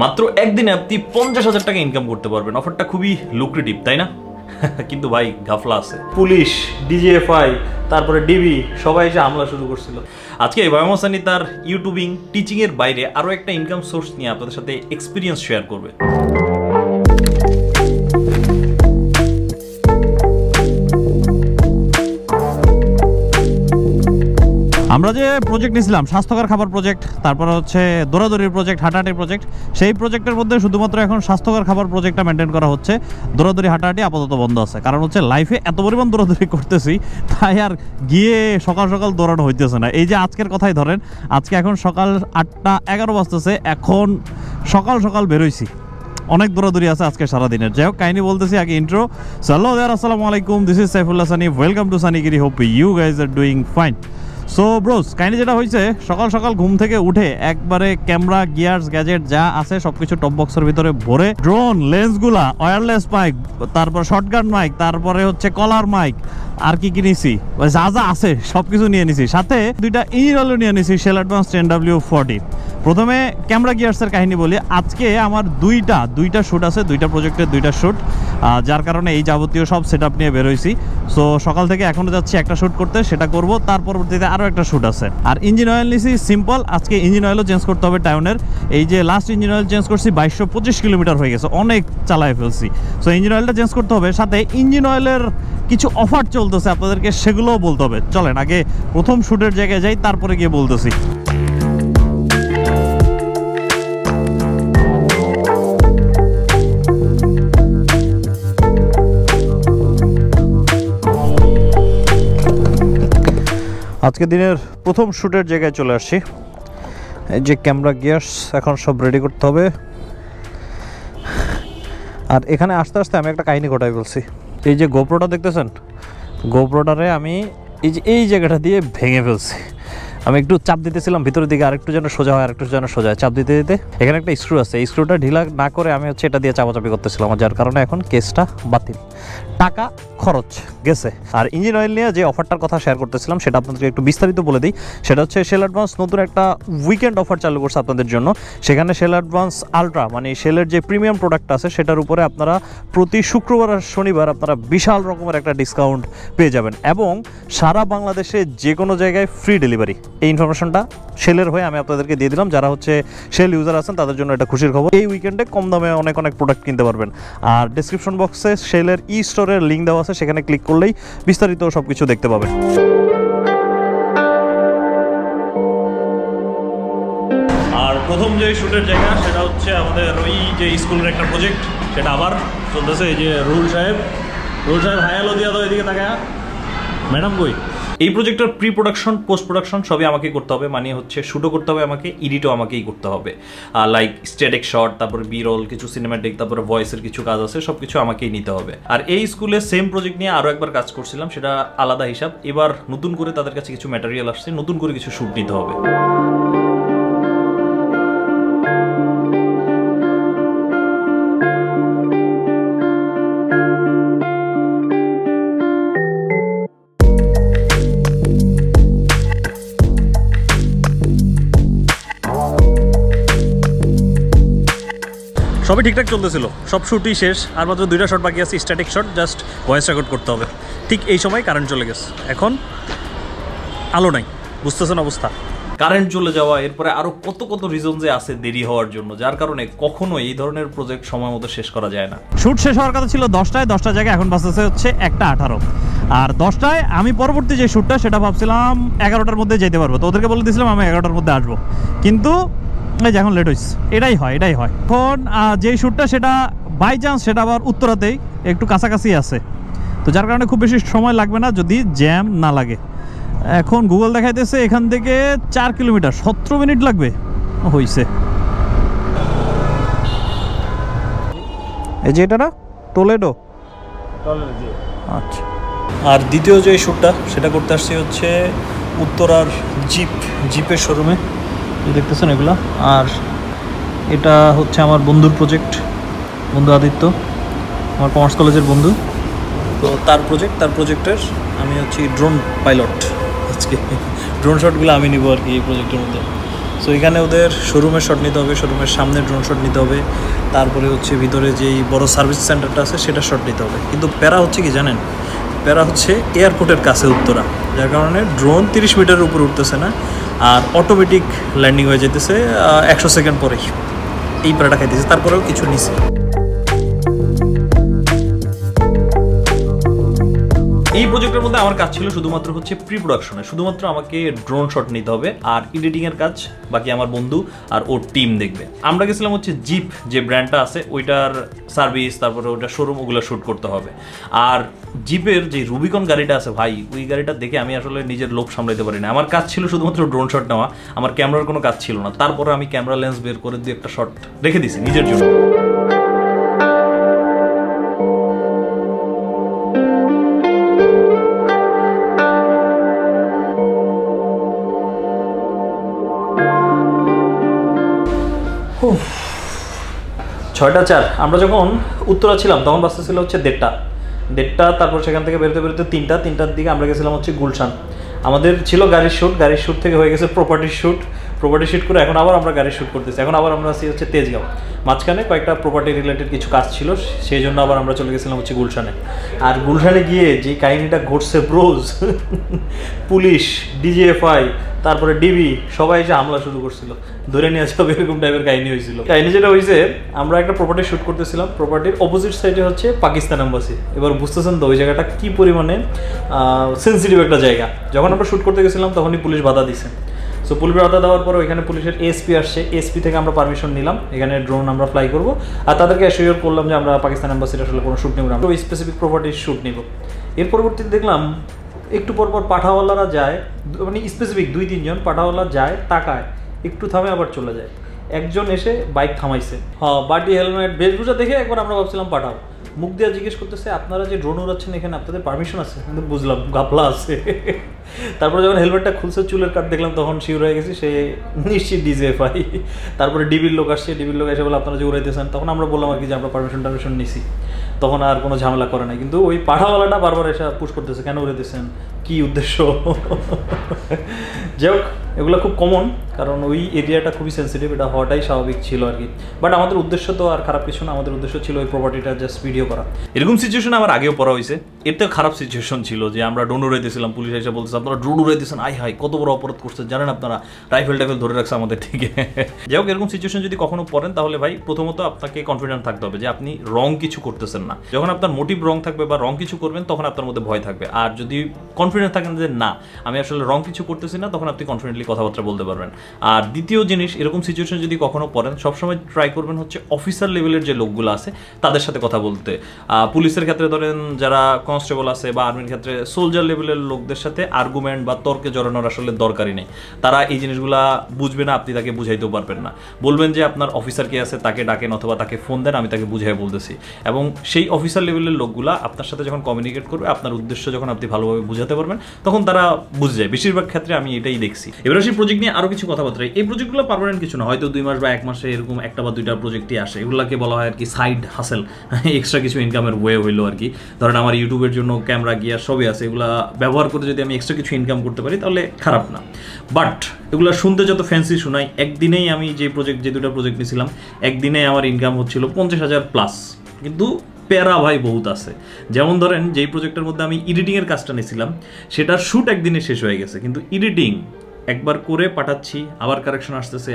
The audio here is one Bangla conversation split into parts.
মাত্র একদিনে আপনি 50,000 টাকা ইনকাম করতে পারবেন। অফারটা খুবই লুক্রেটিভ, তাই না? কিন্তু ভাই গাফলা আছে, পুলিশ, ডিজিএফআই, তারপরে ডিবি সবাই এসে হামলা শুরু করছিল। আজকে ভয়ামহ সানি তার ইউটিউবিং টিচিং এর বাইরে আরো একটা ইনকাম সোর্স নিয়ে আপনাদের সাথে এক্সপিরিয়েন্স শেয়ার করবে। আমরা যে প্রজেক্ট নিয়েছিলাম স্বাস্থ্যকর খাবার প্রজেক্ট, তারপরে হচ্ছে দৌড়াদৌড়ির প্রজেক্ট, হাঁটাহাঁটির প্রজেক্ট, সেই প্রজেক্টের মধ্যে শুধুমাত্র এখন স্বাস্থ্যকর খাবার প্রজেক্টটা মেনটেন করা হচ্ছে। দৌড়াদৌড়ি হাঁটাহাঁটি আপাতত বন্ধ আছে, কারণ হচ্ছে লাইফে এত পরিমাণ দৌড়াদৌড়ি করতেছি, তাই আর গিয়ে সকাল সকাল দৌড়ানো হইতেছে না। এই যে আজকের কথাই ধরেন, আজকে এখন সকাল 8:11 বাজতেছে, এখন সকাল সকাল বেরোইছি, অনেক দৌড়াদৌড়ি আছে আজকে সারাদিনের। যাই হোক, কাহিনী বলতেছি আগে ইন্ট্রো। হ্যালো দেয়ার, আসসালামু আলাইকুম, this is Saifullah Sunny, welcome to Sunnygiri, hope you guys are doing fine. So bros, কাহিনী যেটা হয়েছে, সকাল সকাল ঘুম থেকে উঠে একবারে ক্যামেরা, গিয়ার্স, গ্যাজেট যা আছে সবকিছু টপ বক্সের ভিতরে ভরে, ড্রোন, লেন্সগুলা, ওয়্যারলেস মাইক, তারপর শর্টগান মাইক, তারপরে হচ্ছে কলার মাইক, আর কি কিনেছি, যা যা আছে সবকিছু নিয়ে নিছি। সাথে দুইটা ইঞ্জিন নিয়ে নিছি, শেল অ্যাডভান্স 10W40। প্রথমে ক্যামেরা গিয়ার্সের কাহিনী বলি। আজকে আমার দুইটা শ্যুট আছে, দুইটা প্রজেক্টের দুইটা শ্যুট, যার কারণে এই যাবতীয় সব সেট আপ নিয়ে বেরোইছি। সো সকাল থেকে এখনো যাচ্ছি একটা শ্যুট করতে, সেটা করব, তার পরবর্তীতে আরও একটা শ্যুট আছে। আর ইঞ্জিন অয়েল নিছি সিম্পল, আজকে ইঞ্জিন অয়েলও চেঞ্জ করতে হবে টাউনের। এই যে লাস্ট ইঞ্জিন অয়েল চেঞ্জ করছি 2225 কিলোমিটার হয়ে গেছে, অনেক চালায় ফেলছি। সো ইঞ্জিন অয়েলটা চেঞ্জ করতে হবে, সাথে ইঞ্জিন অয়েলের কিছু অফার চলতেছে, আপনাদেরকে সেগুলোও বলতে হবে। চলেন আগে প্রথম শ্যুটের জায়গায় যাই, তারপরে গিয়ে বলতেছি। আজকে দিনের প্রথম শ্যুটের জায়গায় চলে আসছি। এই যে ক্যামেরা গিয়ার্স এখন সব রেডি করতে হবে। আর এখানে আস্তে আস্তে আমি একটা কাহিনী ঘটাই বলছি। এই যে গোপ্রোটা দেখতেছেন, গোপ্রোটারে আমি এই জায়গাটা দিয়ে ভেঙে ফেলছি। আমি একটু চাপ দিতেছিলাম ভিতরের দিকে, আরেকটু যেন সোজা হয়, আরেকটু যেন সোজা হয়, চাপ দিতে দিতে এখানে একটা স্ক্রু আছে, এই স্ক্রুটা ঢিলা না করে আমি হচ্ছে এটা দিয়ে চাপাচাপি করতেছিলাম, যার কারণে এখন কেসটা বাতিল, টাকা খরচ গেছে। আর ইঞ্জিন অয়েল নিয়ে যে অফারটার কথা শেয়ার করতেছিলাম সেটা আপনাদেরকে একটু বিস্তারিত বলে দিই। সেটা হচ্ছে শেল অ্যাডভান্স নতুন একটা উইকেন্ড অফার চালু করছে আপনাদের জন্য। সেখানে শেল অ্যাডভান্স আলট্রা, মানে শেলের যে প্রিমিয়াম প্রোডাক্ট আছে সেটার উপরে আপনারা প্রতি শুক্রবার আর শনিবার আপনারা বিশাল রকমের একটা ডিসকাউন্ট পেয়ে যাবেন, এবং সারা বাংলাদেশে যে কোনো জায়গায় ফ্রি ডেলিভারি। এই ইনফরমেশনটা শেলের হয়ে আমি আপনাদেরকে দিয়ে দিলাম। যারা হচ্ছে শেল ইউজার আছেন তাদের জন্য এটা খুশির খবর। এই উইকেন্ডে কম দামে অনেক প্রোডাক্ট কিনতে পারবেন। আর ডেসক্রিপশন বক্সে শেলের ই স্টোরের লিঙ্ক দেওয়া আছে, সেখানে ক্লিক করলেই বিস্তারিত সব কিছু দেখতে পাবেন। আর প্রথম যে শ্যুটের জায়গা সেটা হচ্ছে আমাদের ওই যে স্কুলের একটা প্রজেক্ট, সেটা আবার চলতেছে। এই যে রুল সাহেব হাই হ্যালো দিয়া দাও, এদিকে তাকায়। ম্যাডাম কই? এই প্রজেক্টের প্রি প্রোডাকশন, পোস্ট প্রোডাকশন সবই আমাকে করতে হবে, মানে হচ্ছে শ্যুটও করতে হবে আমাকে, এডিটও আমাকেই করতে হবে। লাইক স্ট্যাটিক শট, তারপরে বি রোল, কিছু সিনেম্যাটিক, তারপরে ভয়েসের কিছু কাজ আছে, সব কিছু আমাকেই নিতে হবে। আর এই স্কুলে সেম প্রজেক্ট নিয়ে আরও একবার কাজ করছিলাম, সেটা আলাদা হিসাব। এবার নতুন করে তাদের কাছে কিছু ম্যাটেরিয়াল আসছে, নতুন করে কিছু শ্যুট নিতে হবে। সবই ঠিকঠাক চলতেছিল, সব শ্যুটই শেষ, আর মাত্র 2টা শট বাকি আছে, static shot, just voice record করতে হবে। ঠিক এই সময় কারেন্ট চলে গেছে, এখন আলো নাই, বুঝতেছেন অবস্থা। কারেন্ট চলে যাওয়া, এরপরে আরও কত রিজন যে আছে দেরি হওয়ার জন্য, যার কারণে কখনো এই ধরনের প্রজেক্ট সময় মতো শেষ করা যায় না। শ্যুট শেষ হওয়ার কথা ছিল 10টার জায়গায় এখন বাজতেছে হচ্ছে 1:18। আর 10টায় আমি পরবর্তী যে শ্যুটটা সেটা ভাবছিলাম 11টার মধ্যে যেতে পারবো, তো ওদেরকে বলে দিয়েছিলাম আমি 11টার মধ্যে আসবো, কিন্তু এই যে এখন লেট হয়েছে। এটাই হয়। এখন যেই শ্যুটটা সেটা বাই চান্স সেটা আবার উত্তরাতেই একটু কাছাকাছি আছে, তো যার কারণে খুব বেশি সময় লাগবে না যদি জ্যাম না লাগে। এখন গুগল দেখাইতেছে এখান থেকে 4 কিলোমিটার 17 মিনিট লাগবে, হয়েছে। এই যে এটা না টোলেডো, আচ্ছা। আর দ্বিতীয় যে শ্যুটটা সেটা করতে আসছি হচ্ছে উত্তরার জিপের শোরুমে, দেখতেছেন এগুলা। আর এটা হচ্ছে আমার বন্ধুর প্রজেক্ট, বন্ধু আদিত্য, আমার কমার্স কলেজের বন্ধু। তো তার প্রজেক্টের আমি হচ্ছি ড্রোন পাইলট। আজকে ড্রোন শটগুলো আমি নিব আর কি এই প্রজেক্টের মধ্যে। সো এখানে ওদের শোরুমের শট নিতে হবে, শোরুমের সামনে ড্রোন শট নিতে হবে, তারপরে হচ্ছে ভিতরে যেই বড় সার্ভিস সেন্টারটা আছে সেটা শট নিতে হবে। কিন্তু প্যারা হচ্ছে কি জানেন, প্যারা হচ্ছে এয়ারপোর্টের কাছে উত্তরা, যার কারণে ড্রোন 30 মিটারের উপর উঠতেছে না, আর অটোমেটিক ল্যান্ডিং হয়ে যেতেছে 100 সেকেন্ড পরেই। এই প্যারাটা খাইতেছে, তারপরেও কিছু নিছে। এই প্রজেক্টের মধ্যে আমার কাজ ছিল শুধুমাত্র হচ্ছে প্রি প্রোডাকশনে, শুধুমাত্র আমাকে ড্রোন শট নিতে হবে, আর এডিটিংয়ের কাজ বাকি আমার বন্ধু আর ওর টিম দেখবে। আমরা গেছিলাম হচ্ছে জিপ যে ব্র্যান্ডটা আছে ওইটার সার্ভিস, তারপরে ওইটার শোরুম, ওগুলো শ্যুট করতে হবে। আর জিপের যে রুবিকন গাড়িটা আছে ভাই, ওই গাড়িটা দেখে আমি আসলে নিজের লোভ সামলাইতে পারি না। আমার কাজ ছিল শুধুমাত্র ড্রোন শট নেওয়া, আমার ক্যামেরার কোনো কাজ ছিল না। তারপরে আমি ক্যামেরা লেন্স বের করে দিয়ে একটা শট রেখে দিছি নিজের জন্য। ছয়টা 4। আমরা যখন উত্তরা ছিলাম তখন বাসটা ছিল হচ্ছে 1:30, তারপর সেখান থেকে বেরোতে 3টার দিকে আমরা গেছিলাম হচ্ছে গুলশান। আমাদের ছিল গাড়ির শ্যুট থেকে হয়ে গেছে প্রপার্টির শ্যুট করে এখন আবার আমরা গাড়ির শ্যুট করতেছি। এখন আবার আমরা আছি হচ্ছে তেজগাঁও। মাঝখানে কয়েকটা প্রপার্টি রিলেটেড কিছু কাজ ছিল, সেই জন্য আবার আমরা চলে গেছিলাম হচ্ছে গুলশানে। আর গুলশানে গিয়ে যে কাহিনিটা ঘটছে ব্রোজ, পুলিশ, ডিজিএফআই, তারপরে ডিবি সবাই এসে হামলা শুরু করছিল, ধরে নিয়ে যাবে এরকম টাইপের কাহিনী হয়েছিল। কাহিনী যেটা হয়েছে, আমরা একটা প্রপার্টি শ্যুট করতেছিলাম, প্রপার্টির অপোজিট সাইডে হচ্ছে পাকিস্তান এম্বাসি। এবার বুঝতেছেন তো ওই জায়গাটা কী পরিমাণে সেন্সিটিভ একটা জায়গা। যখন আমরা শ্যুট করতে গেছিলাম তখনই পুলিশ বাধা দিছে। সো পুলিশ বাধা দেওয়ার পর ওইখানে পুলিশের এসপি আসছে, এসপি থেকে আমরা পারমিশন নিলাম, এখানে ড্রোন আমরা ফ্লাই করবো, আর তাদেরকে অ্যাসিওর করলাম যে আমরা পাকিস্তান এম্বাসির আসলে কোনো শ্যুট নেব না, আমরা ওই স্পেসিফিক প্রপার্টির শ্যুট নেব। এর পরবর্তীতে দেখলাম একটু পরপর পাঠাওয়ালারা যায়, মানে স্পেসিফিক 2-3 জন পাঠাওয়ালা যায়, তাকায়, একটু থামে আবার চলে যায়। একজন এসে বাইক থামাইছে, বাটি হেলমেট বেশভূষা দেখে একবার আমরা ভাবছিলাম পাঠাও, মুখ দিয়ে জিজ্ঞেস করতেছে আপনারা যে ড্রোন উড়াচ্ছেন এখানে আপনাদের পারমিশন আছে? কিন্তু বুঝলাম গাপলা আছে। তারপরে যখন হেলমেটটা খুলছে, চুলের কাট দেখলাম, তখন শিওর হয়ে গেছি সে নিশ্চিত ডিজিএফআই। তারপরে ডিবির লোক আসছে, ডিবির লোক এসে বলে আপনারা যে উড়াইতেছেন, তখন আমরা বললাম আর কি যে আমরা পারমিশন নিছি, তখন আর কোনো ঝামেলা করে নাই। কিন্তু ওই পাঠাওয়ালাটা বারবার এসে পুশ করতেছে, কেন উড়াইতেছেন, কী উদ্দেশ্য। যাই হোক, এগুলো খুব কমন, কারণ ওই এরিয়াটা খুবই সেন্সিটিভ, এটা হওয়াটাই স্বাভাবিক ছিল আর কি। বাট আমাদের উদ্দেশ্য তো আর খারাপ কিছু না, আমাদের উদ্দেশ্য ছিল ওই প্রপার্টিটা জাস্ট ভিডিও করা। এরকম সিচুয়েশন আমার আগেও পড়া হয়েছে, এর থেকে খারাপ সিচুয়েশন ছিল যে আমরা ড্রোন উড়াইতেছিলাম, পুলিশ এসে বলতেছে আপনারা ড্রোন উড়াইতেছেন, হাই কত বড় অপরাধ করছেন জানেন আপনারা, রাইফেল ধরে রাখছে আমাদের। ঠিক যাই হোক, এরকম সিচুয়েশন যদি কখনো পড়েন তাহলে ভাই প্রথমত আপনাকে কনফিডেন্ট থাকতে হবে যে আপনি রং কিছু করতেছেন না। যখন আপনার মোটিভ রং থাকবে বা রং কিছু করবেন তখন আপনার মধ্যে ভয় থাকবে। আর যদি কনফিডেন্ট থাকেন যে না আমি আসলে রং কিছু করতেছি না, তখন আপনি কনফিডেন্টলি কথাবার্তা বলতে পারবেন। আর দ্বিতীয় জিনিস, এরকম সিচুয়েশন যদি কখনো পড়েন সবসময় ট্রাই করবেন হচ্ছে অফিসার লেভেলের যে লোকগুলো আছে তাদের সাথে কথা বলতে। পুলিশের ক্ষেত্রে ধরেন যারা কনস্টেবল আছে বা আর্মির ক্ষেত্রে সোলজার লেভেলের লোকদের সাথে আর্গুমেন্ট বা তর্কে জড়ানোর আসলে দরকারই নেই। তারা এই জিনিসগুলা বুঝবে না, আপনি তাকে বুঝাইতেও পারবেন না। বলবেন যে আপনার অফিসার কে আছে তাকে ডাকেন অথবা তাকে ফোন দেন, আমি তাকে বুঝাই বলতেছি। এবং সেই অফিসার লেভেলের লোকগুলা আপনার সাথে যখন কমিউনিকেট করবে, আপনার উদ্দেশ্য যখন আপনি ভালোভাবে বুঝাতে পারবেন, তখন তারা বুঝে যায়। বেশিরভাগ ক্ষেত্রে আমি এটাই দেখছি। এবার সেই প্রজেক্ট নিয়ে আরো কিছু কথাবার্তা। এই প্রজেক্টগুলো পার্মানেন্ট কিছু না, হয়তো 2 মাস বা 1 মাসে এরকম একটা বা 2টা প্রজেক্টই আসে। এগুলোকে বলা হয় আর কি সাইড হাসেল, এক্সট্রা কিছু ইনকামের ওয়ে হইলো আর কি। ধরেন আমার ইউটিউবের জন্য ক্যামেরা গিয়ার সবই আছে, এগুলো ব্যবহার করে যদি আমি এক্সট্রা কিছু ইনকাম করতে পারি তাহলে খারাপ না। বাট এগুলো শুনতে যত ফ্যান্সি শোনাই, একদিনেই আমি যে 2টা প্রজেক্ট নিয়েছিলাম, একদিনে আমার ইনকাম হচ্ছিল 50,000+। কিন্তু প্যারা ভাই বহুত আছে। যেমন ধরেন যেই প্রজেক্টের মধ্যে আমি এডিটিংয়ের কাজটা নিয়েছিলাম, সেটার শ্যুট একদিনে শেষ হয়ে গেছে, কিন্তু এডিটিং একবার করে পাঠাচ্ছি, আবার কারেকশন আসতেছে,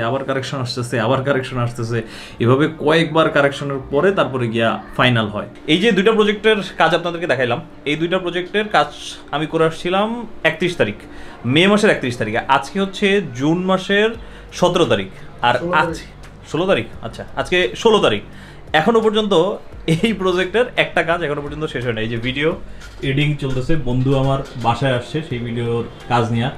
এভাবে কয়েকবার কারেকশনের পরে তারপরে গিয়া ফাইনাল হয়। এই যে 2টা প্রজেক্টের কাজ আপনাদেরকে দেখাইলাম, এই 2টা প্রজেক্টের কাজ আমি করে আসছিলাম 31 তারিখ, মে মাসের 31 তারিখে। আজকে হচ্ছে জুন মাসের 17 তারিখ, আর আজ 16 তারিখ। আচ্ছা, আজকে 16 তারিখ। এখনো পর্যন্ত এই প্রজেক্টের একটা কাজ এখনো পর্যন্ত শেষ হয় না। এই যে ভিডিও এডিটিং চলতেছে, বন্ধু আমার বাসায় আসছে সেই ভিডিওর কাজ নিয়ে,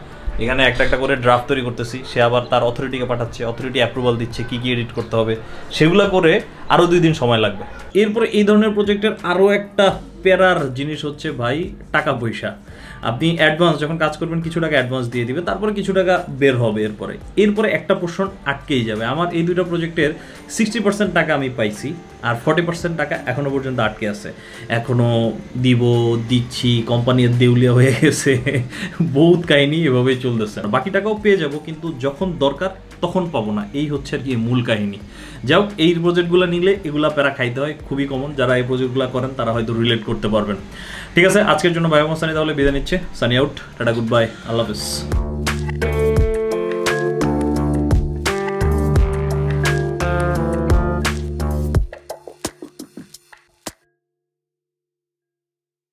এখানে একটা করে ড্রাফট তৈরি করতেছি, সে আবার তার অথরিটিকে পাঠাচ্ছে, অথরিটি অ্যাপ্রুভাল দিচ্ছে কি এডিট করতে হবে, সেগুলো করে আরও 2 দিন সময় লাগবে। এরপরে এই ধরনের প্রজেক্টের আরও একটা প্যারার জিনিস হচ্ছে ভাই টাকা পয়সা। আপনি অ্যাডভান্স যখন কাজ করবেন কিছু টাকা অ্যাডভান্স দিয়ে দিবে, তারপরে কিছু টাকা বের হবে এরপরে একটা পোর্শন আটকেই যাবে। আমার এই দুটো প্রজেক্টের 60% টাকা আমি পাইছি, আর 40% টাকা এখনও পর্যন্ত আটকে আছে। এখনও দিচ্ছি, কোম্পানি দেউলিয়া হয়ে গেছে, বহুত কাহিনী এভাবেই চলতেছে। বাকি টাকাও পেয়ে যাব, কিন্তু যখন দরকার তখন পাবো না, এই হচ্ছে আর কি মূল কাহিনী। যাই হোক, এই প্রজেক্টগুলো নিলে এগুলা প্যারা খাইতে হয়, খুবই কমন। যারা এই প্রজেক্টগুলো করেন তারা হয়তো রিলেট করতে পারবেন। ঠিক আছে, আজকের জন্য ভাই সানি তাহলে বিদায় নিচ্ছে। Sunny out, ta ta, good bye, আল্লাহ হাফেজ।